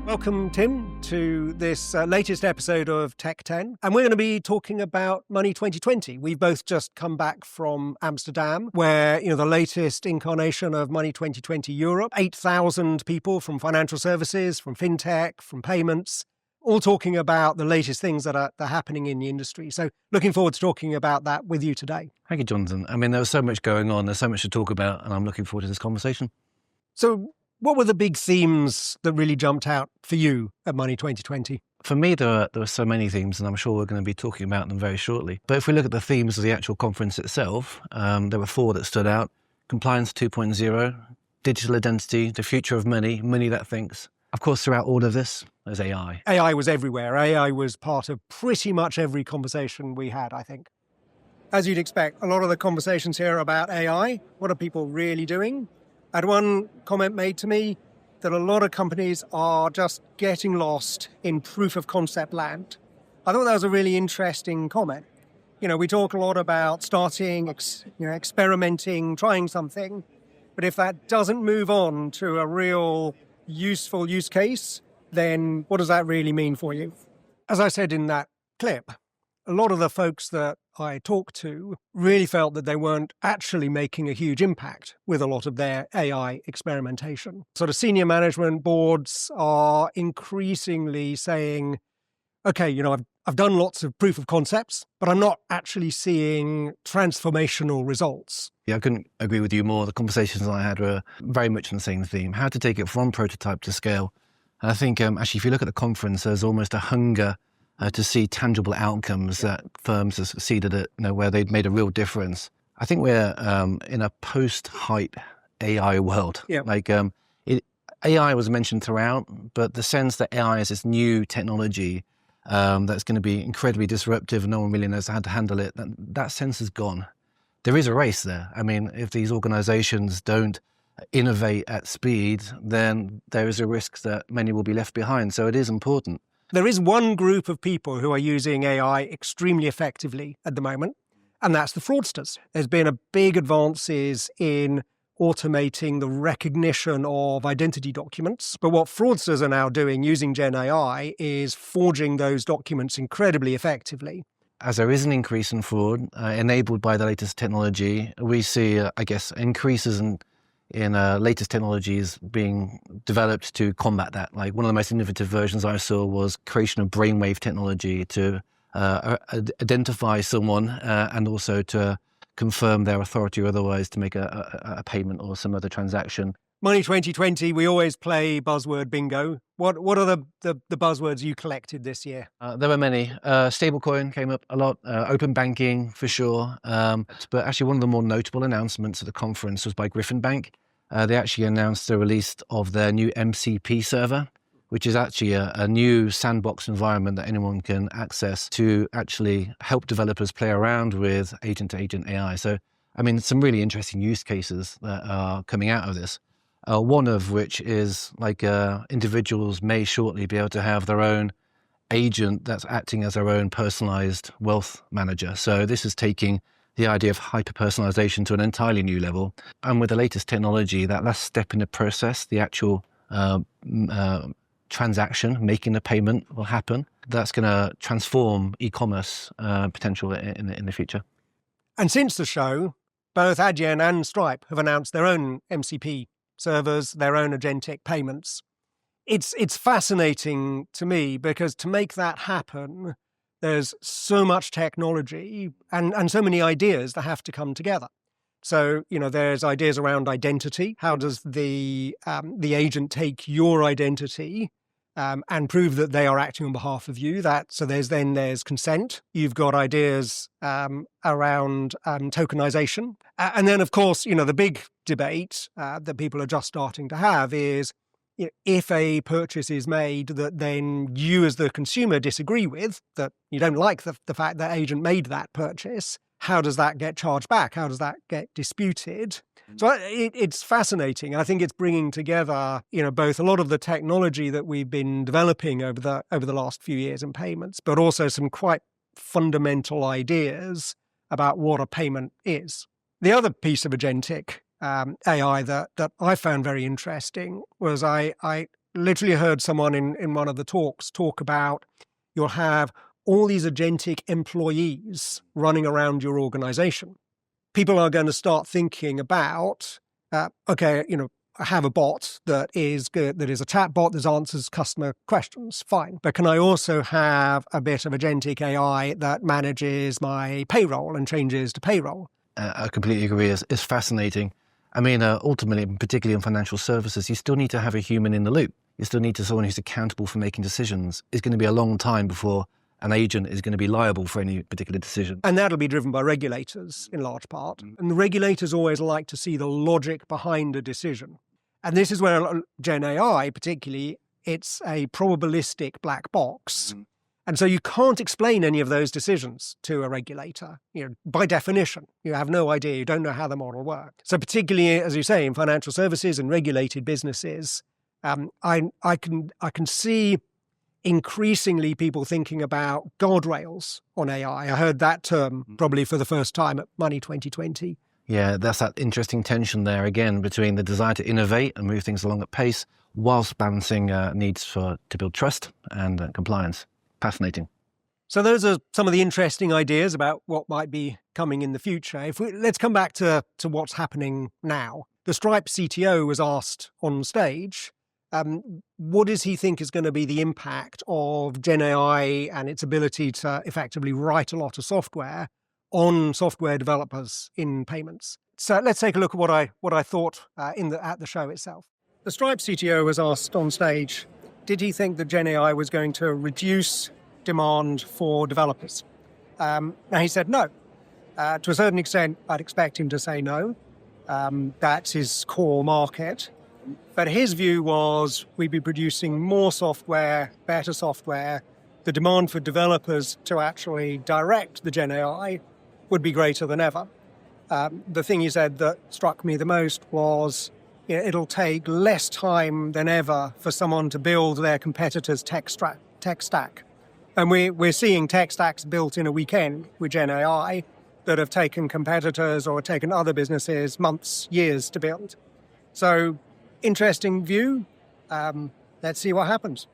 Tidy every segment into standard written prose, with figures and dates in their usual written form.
Welcome, Tim, to this latest episode of Tech 10. And we're going to be talking about Money 2020. We've both just come back from Amsterdam, where, the latest incarnation of Money 2020 Europe, 8,000 people from financial services, from fintech, from payments, all talking about the latest things that are happening in the industry. So looking forward to talking about that with you today. Thank you, Jonathan. I mean, there was so much going on. There's so much to talk about, and I'm looking forward to this conversation. So what were the big themes that really jumped out for you at Money 2020? For me, there were so many themes, and I'm sure we're going to be talking about them very shortly. But if we look at the themes of the actual conference itself, there were four that stood out. Compliance 2.0, digital identity, the future of money, money that thinks. Of course, throughout all of this, there's AI. AI was everywhere. AI was part of pretty much every conversation we had, I think. As you'd expect, a lot of the conversations here are about AI. What are people really doing? I had one comment made to me that a lot of companies are just getting lost in proof of concept land. I thought that was a really interesting comment. We talk a lot about starting, experimenting, trying something, but if that doesn't move on to a real useful use case, then what does that really mean for you? As I said in that clip, a lot of the folks that I talked to really felt that they weren't actually making a huge impact with a lot of their AI experimentation. Sort of senior management boards are increasingly saying, okay, I've done lots of proof of concepts, but I'm not actually seeing transformational results. Yeah, I couldn't agree with you more. The conversations I had were very much on the same theme, how to take it from prototype to scale. And I think actually, if you look at the conference, there's almost a hunger to see tangible outcomes that firms have succeeded at, where they've made a real difference. I think we're in a post-hype AI world. Yeah. AI was mentioned throughout, but the sense that AI is this new technology that's going to be incredibly disruptive and no one really knows how to handle it, that sense is gone. There is a race there. I mean, if these organizations don't innovate at speed, then there is a risk that many will be left behind. So it is important. There is one group of people who are using AI extremely effectively at the moment, and that's the fraudsters. There's been a big advances in automating the recognition of identity documents. But what fraudsters are now doing using Gen AI is forging those documents incredibly effectively. As there is an increase in fraud enabled by the latest technology, we see, increases in latest technologies being developed to combat that. Like one of the most innovative versions I saw was creation of brainwave technology to identify someone and also to confirm their authority or otherwise to make a payment or some other transaction. Money 2020, we always play buzzword bingo. What are the buzzwords you collected this year? There were many. Stablecoin came up a lot. Open banking, for sure. But actually, one of the more notable announcements at the conference was by Griffin Bank. They actually announced the release of their new MCP server, which is actually a new sandbox environment that anyone can access to actually help developers play around with agent-to-agent AI. So, some really interesting use cases that are coming out of this. One of which is individuals may shortly be able to have their own agent that's acting as their own personalized wealth manager. So this is taking the idea of hyper-personalization to an entirely new level. And with the latest technology, that last step in the process, the actual transaction, making the payment will happen. That's going to transform e-commerce potential in the future. And since the show, both Adyen and Stripe have announced their own MCP servers, their own agentic payments. It's fascinating to me because to make that happen, there's so much technology and so many ideas that have to come together. So, there's ideas around identity. How does the agent take your identity and prove that they are acting on behalf of you? So there's consent. You've got ideas around tokenization. And then, of course, the big debate that people are just starting to have is, if a purchase is made that then you as the consumer disagree with, that you don't like the fact that agent made that purchase, how does that get charged back? How does that get disputed? So it's fascinating. I think it's bringing together, both a lot of the technology that we've been developing over the last few years in payments, but also some quite fundamental ideas about what a payment is. The other piece of agentic AI that I found very interesting was I literally heard someone in one of the talks talk about you'll have all these agentic employees running around your organization. People are going to start thinking about, okay, I have a bot that is good, that is a chat bot that answers customer questions, fine. But can I also have a bit of agentic AI that manages my payroll and changes to payroll? I completely agree. It's fascinating. I mean, ultimately, particularly in financial services, you still need to have a human in the loop. You still need someone who's accountable for making decisions. It's going to be a long time before an agent is going to be liable for any particular decision. And that'll be driven by regulators in large part. And the regulators always like to see the logic behind a decision. And this is where Gen AI, particularly, it's a probabilistic black box. And so you can't explain any of those decisions to a regulator. By definition, you have no idea. You don't know how the model works. So particularly, as you say, in financial services and regulated businesses, I can see increasingly people thinking about guardrails on AI. I heard that term probably for the first time at Money 2020. Yeah, that's that interesting tension there again between the desire to innovate and move things along at pace whilst balancing needs to build trust and compliance. Fascinating. So those are some of the interesting ideas about what might be coming in the future. Let's come back to what's happening now. The Stripe CTO was asked on stage, what does he think is going to be the impact of Gen AI and its ability to effectively write a lot of software on software developers in payments? So let's take a look at what I thought at the show itself. The Stripe CTO was asked on stage, did he think that Gen AI was going to reduce demand for developers? Now he said no. To a certain extent, I'd expect him to say no. That's his core market. But his view was we'd be producing more software, better software. The demand for developers to actually direct the Gen AI would be greater than ever. The thing he said that struck me the most was it'll take less time than ever for someone to build their competitor's tech stack. And we're seeing tech stacks built in a weekend with Gen AI that have taken competitors or taken other businesses months, years to build. So interesting view. Let's see what happens.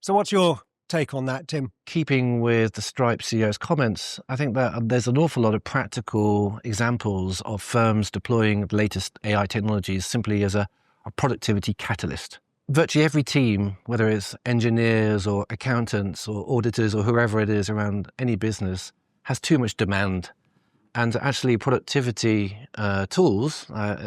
So what's your take on that, Tim? Keeping with the Stripe CEO's comments, I think that there's an awful lot of practical examples of firms deploying the latest AI technologies simply as a productivity catalyst. Virtually every team, whether it's engineers or accountants or auditors or whoever it is around any business, has too much demand. And actually productivity tools,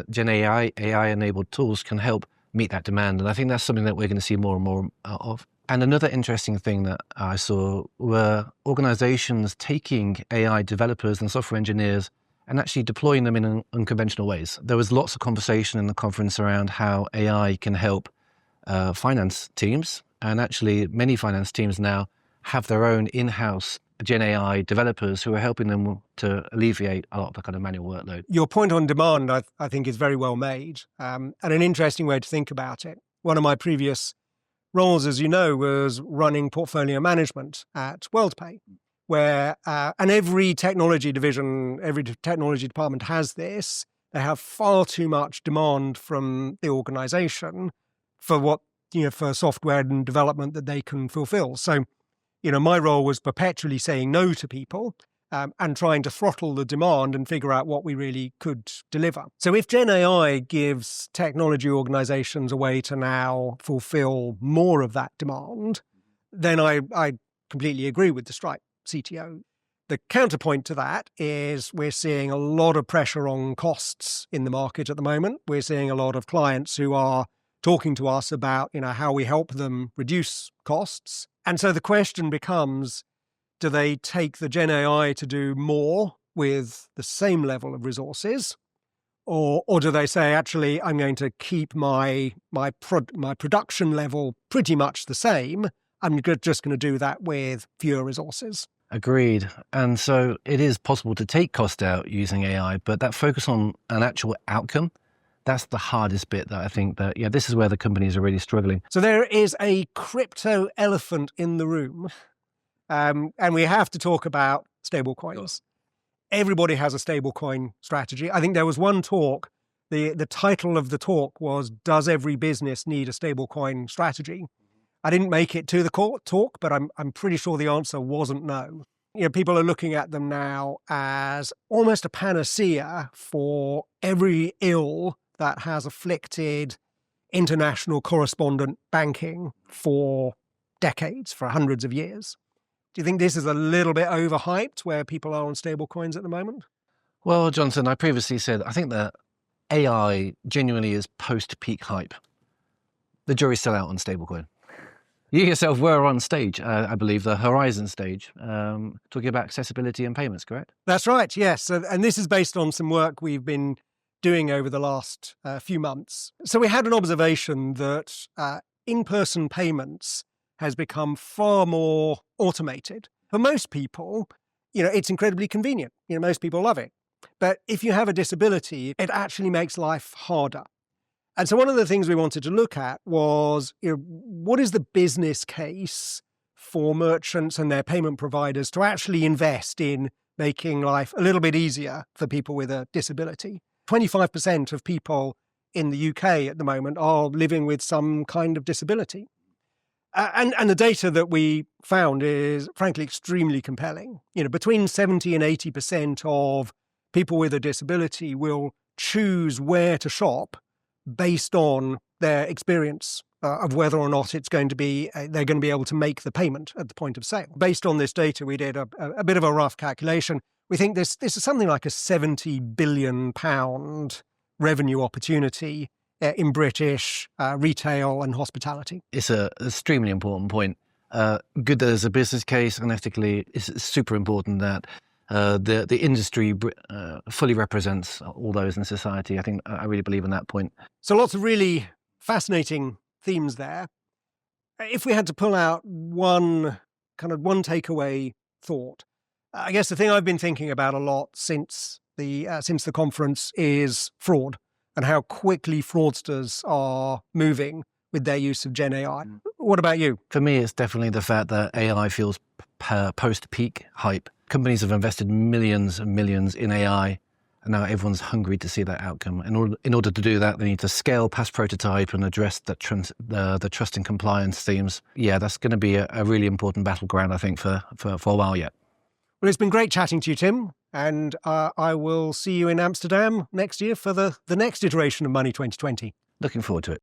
Gen AI-enabled tools can help meet that demand. And I think that's something that we're going to see more and more of. And another interesting thing that I saw were organizations taking AI developers and software engineers and actually deploying them in unconventional ways. There was lots of conversation in the conference around how AI can help finance teams. And actually, many finance teams now have their own in-house Gen AI developers who are helping them to alleviate a lot of the kind of manual workload. Your point on demand, I think, is very well made, and an interesting way to think about it. One of my previous roles, as you know, was running portfolio management at WorldPay, where, and every technology division, every technology department has this. They have far too much demand from the organization for for software and development that they can fulfill. So, my role was perpetually saying no to people and trying to throttle the demand and figure out what we really could deliver. So if Gen AI gives technology organizations a way to now fulfill more of that demand, then I completely agree with the Stripe CTO. The counterpoint to that is we're seeing a lot of pressure on costs in the market at the moment. We're seeing a lot of clients who are talking to us about how we help them reduce costs. And so the question becomes, do they take the Gen AI to do more with the same level of resources? Or do they say, actually, I'm going to keep my production level pretty much the same. I'm just going to do that with fewer resources. Agreed. And so it is possible to take cost out using AI, but that focus on an actual outcome, that's the hardest bit that I think that, this is where the companies are really struggling. So there is a crypto elephant in the room. And we have to talk about stablecoins. Everybody has a stablecoin strategy. I think there was one talk The title of the talk was, Does Every Business Need a Stablecoin Strategy? I didn't make it to the talk, but I'm pretty sure the answer wasn't no. People are looking at them now as almost a panacea for every ill that has afflicted international correspondent banking for decades, for hundreds of years. Do you think this is a little bit overhyped where people are on stablecoins at the moment? Well, Jonathan, I previously said I think that AI genuinely is post-peak hype. The jury's still out on stablecoin. You yourself were on stage, I believe, the Horizon stage, talking about accessibility and payments, correct? That's right, yes. And this is based on some work we've been doing over the last few months. So we had an observation that in-person payments has become far more automated. For most people, it's incredibly convenient. Most people love it. But if you have a disability, it actually makes life harder. And so one of the things we wanted to look at was, what is the business case for merchants and their payment providers to actually invest in making life a little bit easier for people with a disability? 25% of people in the UK at the moment are living with some kind of disability. And the data that we found is, frankly, extremely compelling. Between 70 and 80% of people with a disability will choose where to shop based on their experience of whether or not it's going to be they're going to be able to make the payment at the point of sale. Based on this data, we did a bit of a rough calculation. We think this is something like a £70 billion revenue opportunity in British retail and hospitality. It's an extremely important point. Good that there's a business case, and ethically, it's super important that the industry fully represents all those in society. I think I really believe in that point. So lots of really fascinating themes there. If we had to pull out one takeaway thought, I guess the thing I've been thinking about a lot since the conference is fraud and how quickly fraudsters are moving with their use of Gen AI. What about you? For me, it's definitely the fact that AI feels post-peak hype. Companies have invested millions and millions in AI, and now everyone's hungry to see that outcome. In order to do that, they need to scale past prototype and address the trust and compliance themes. Yeah, that's going to be a really important battleground, I think, for a while yet. Well, it's been great chatting to you, Tim, and I will see you in Amsterdam next year for the next iteration of Money 2020. Looking forward to it.